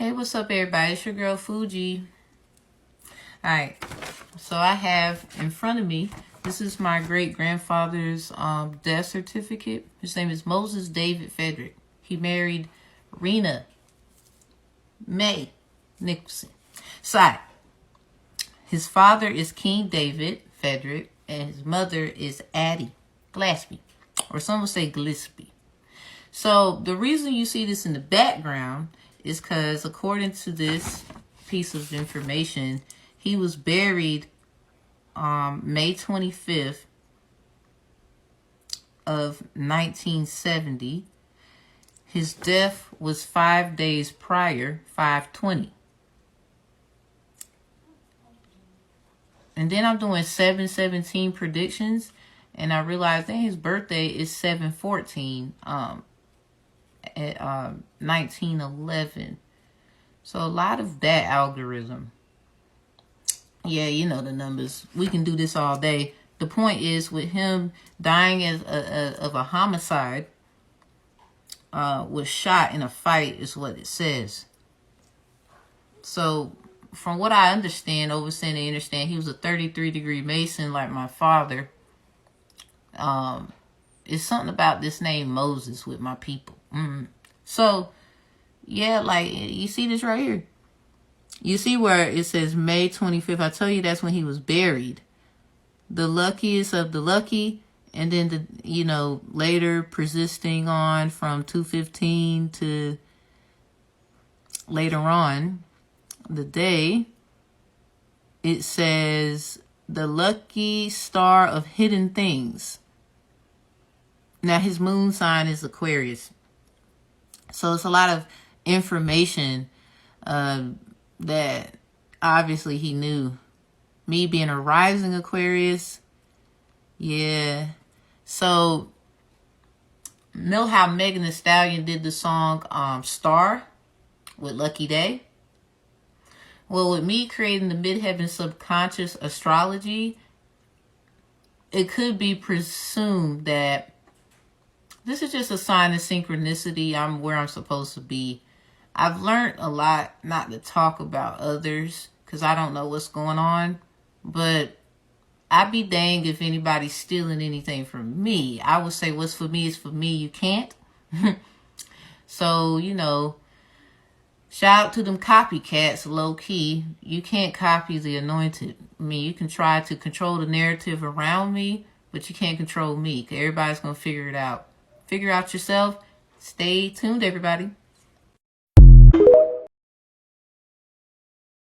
Hey, what's up, everybody? It's your girl, Fuji. Alright, so I have in front of me, this is my great-grandfather's death certificate. His name is Moses David Frederick. He married Rena Mae Nicholson. Side. His father is King David Frederick, and his mother is Addie Gillespie, or some would say Gillespie. So the reason you see this in the background is because, according to this piece of information, he was buried May 25th of 1970. His death was 5 days prior, 5/20. And then I'm doing 7/17 predictions, and I realized that his birthday is 7/14 at 1911. So a lot of that algorithm. Yeah, you know the numbers. We can do this all day. The point is, with him dying of a homicide, was shot in a fight, is what it says. So from what I understand, he was a 33-degree Mason like my father. It's something about this name Moses with my people. So, yeah, like, you see this right here? You see where it says May 25th? I tell you that's when he was buried. The luckiest of the lucky. And then, later persisting on from 215 to later on, the day, it says the lucky star of hidden things. Now, his moon sign is Aquarius. So it's a lot of information that obviously he knew. Me being a rising Aquarius, yeah. So, know how Megan Thee Stallion did the song Star with Lucky Day? Well, with me creating the Midheaven subconscious astrology, it could be presumed that this is just a sign of synchronicity. I'm where I'm supposed to be. I've learned a lot not to talk about others because I don't know what's going on. But I'd be dang if anybody's stealing anything from me. I would say what's for me is for me. You can't. So, shout out to them copycats, low key. You can't copy the anointed. I mean, you can try to control the narrative around me, but you can't control me. 'Cause everybody's going to figure it out. Figure out yourself. Stay tuned, everybody.